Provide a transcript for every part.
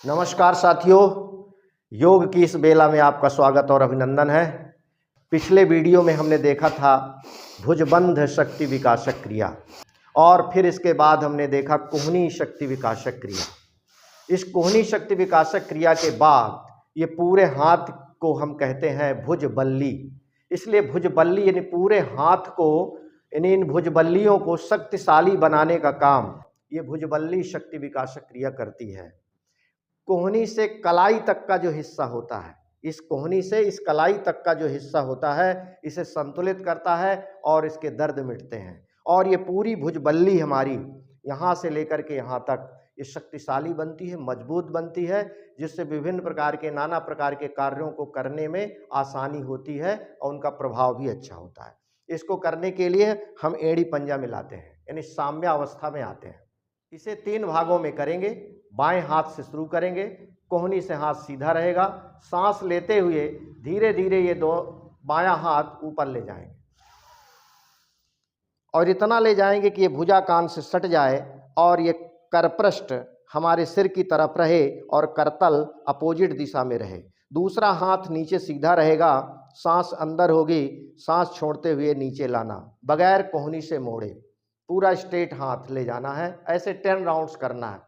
नमस्कार साथियों, योग की इस बेला में आपका स्वागत और अभिनंदन है। पिछले वीडियो में हमने देखा था भुजबंध शक्ति विकासक क्रिया और फिर इसके बाद हमने देखा कोहनी शक्ति विकासक क्रिया। इस कोहनी शक्ति विकासक क्रिया के बाद ये पूरे हाथ को हम कहते हैं भुजबल्ली। इसलिए भुजबल्ली यानी पूरे हाथ को, यानी इन भुजबल्लियों को शक्तिशाली बनाने का काम ये भुजबल्ली शक्ति विकासक क्रिया करती है। कोहनी से कलाई तक का जो हिस्सा होता है, इस कोहनी से इस कलाई तक का जो हिस्सा होता है, इसे संतुलित करता है और इसके दर्द मिटते हैं। और ये पूरी भुजबल्ली हमारी यहाँ से लेकर के यहाँ तक ये शक्तिशाली बनती है, मजबूत बनती है, जिससे विभिन्न प्रकार के नाना प्रकार के कार्यों को करने में आसानी होती है और उनका प्रभाव भी अच्छा होता है। इसको करने के लिए हम एड़ी पंजा मिलाते हैं, यानी साम्य अवस्था में आते हैं। इसे 3 भागों में करेंगे। बाएं हाथ से शुरू करेंगे, कोहनी से हाथ सीधा रहेगा। सांस लेते हुए धीरे धीरे ये बायां हाथ ऊपर ले जाएंगे और इतना ले जाएंगे कि ये भुजा कान से सट जाए और ये करपृष्ठ हमारे सिर की तरफ रहे और करतल अपोजिट दिशा में रहे। दूसरा हाथ नीचे सीधा रहेगा, सांस अंदर होगी, सांस छोड़ते हुए नीचे लाना, बगैर कोहनी से मोड़े, पूरा स्ट्रेट हाथ ले जाना है। ऐसे 10 राउंड्स करना है।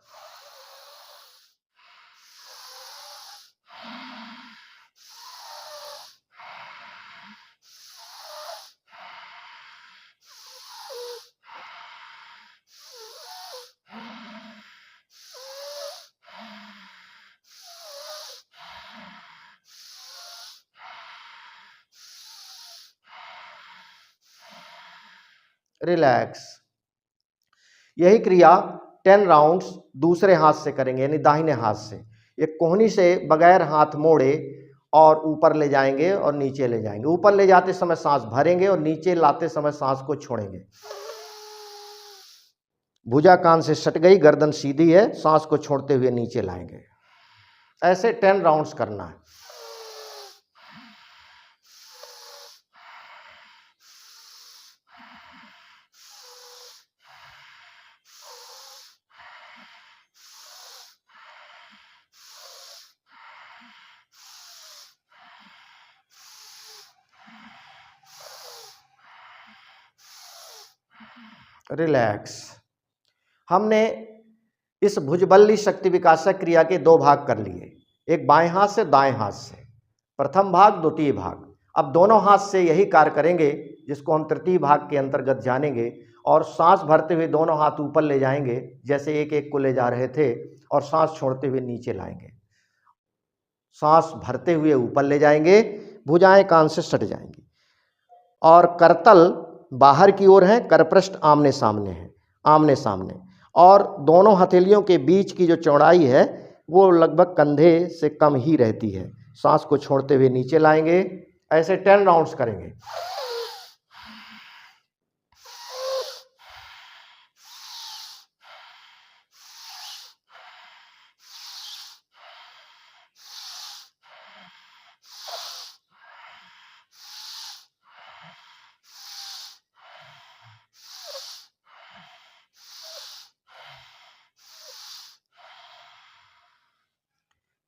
रिलैक्स। यही क्रिया 10 राउंड्स दूसरे हाथ से करेंगे, यानी दाहिने हाथ से। ये कोहनी से बगैर हाथ मोड़े और ऊपर ले जाएंगे और नीचे ले जाएंगे। ऊपर ले जाते समय सांस भरेंगे और नीचे लाते समय सांस को छोड़ेंगे। भुजा कान से सट गई, गर्दन सीधी है, सांस को छोड़ते हुए नीचे लाएंगे। ऐसे 10 राउंड्स करना है। रिलैक्स। हमने इस भुजबल्ली शक्ति विकासक क्रिया के 2 भाग कर लिए, एक बाएं हाथ से दाएं हाथ से। प्रथम भाग, द्वितीय भाग। अब दोनों हाथ से यही कार्य करेंगे, जिसको हम तृतीय भाग के अंतर्गत जानेंगे। और सांस भरते हुए दोनों हाथ ऊपर ले जाएंगे, जैसे एक एक को ले जा रहे थे, और सांस छोड़ते हुए नीचे लाएंगे। सांस भरते हुए ऊपर ले जाएंगे, भुजाएं कान से सट जाएंगी और करतल बाहर की ओर है, करपृष्ठ आमने सामने है, आमने सामने। और दोनों हथेलियों के बीच की जो चौड़ाई है वो लगभग कंधे से कम ही रहती है। सांस को छोड़ते हुए नीचे लाएंगे। ऐसे 10 राउंड्स करेंगे।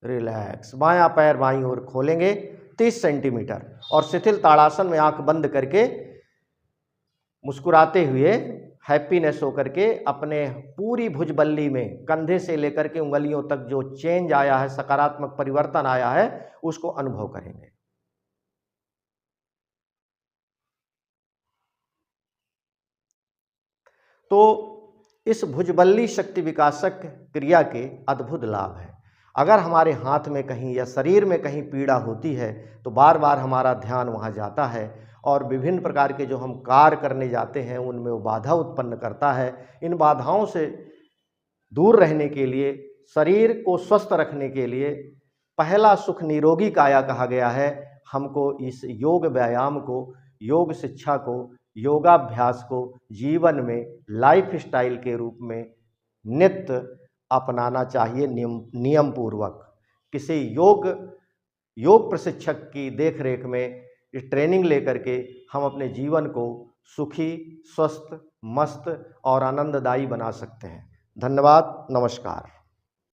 रिलैक्स। बायां पैर बाईं ओर खोलेंगे 30 सेंटीमीटर और शिथिल ताड़ासन में आंख बंद करके मुस्कुराते हुए हैप्पीनेस होकर के अपने पूरी भुजबल्ली में कंधे से लेकर के उंगलियों तक जो चेंज आया है, सकारात्मक परिवर्तन आया है, उसको अनुभव करेंगे। तो इस भुजबल्ली शक्ति विकासक क्रिया के अद्भुत लाभ हैं। अगर हमारे हाथ में कहीं या शरीर में कहीं पीड़ा होती है तो बार बार हमारा ध्यान वहाँ जाता है और विभिन्न प्रकार के जो हम कार्य करने जाते हैं उनमें वो बाधा उत्पन्न करता है। इन बाधाओं से दूर रहने के लिए, शरीर को स्वस्थ रखने के लिए पहला सुख निरोगी काया कहा गया है। हमको इस योग व्यायाम को, योग शिक्षा को, योगाभ्यास को जीवन में लाइफ स्टाइल के रूप में नित्य अपनाना चाहिए, नियम पूर्वक। किसी योग प्रशिक्षक की देखरेख में इस ट्रेनिंग लेकर के हम अपने जीवन को सुखी, स्वस्थ, मस्त और आनंददायी बना सकते हैं। धन्यवाद, नमस्कार।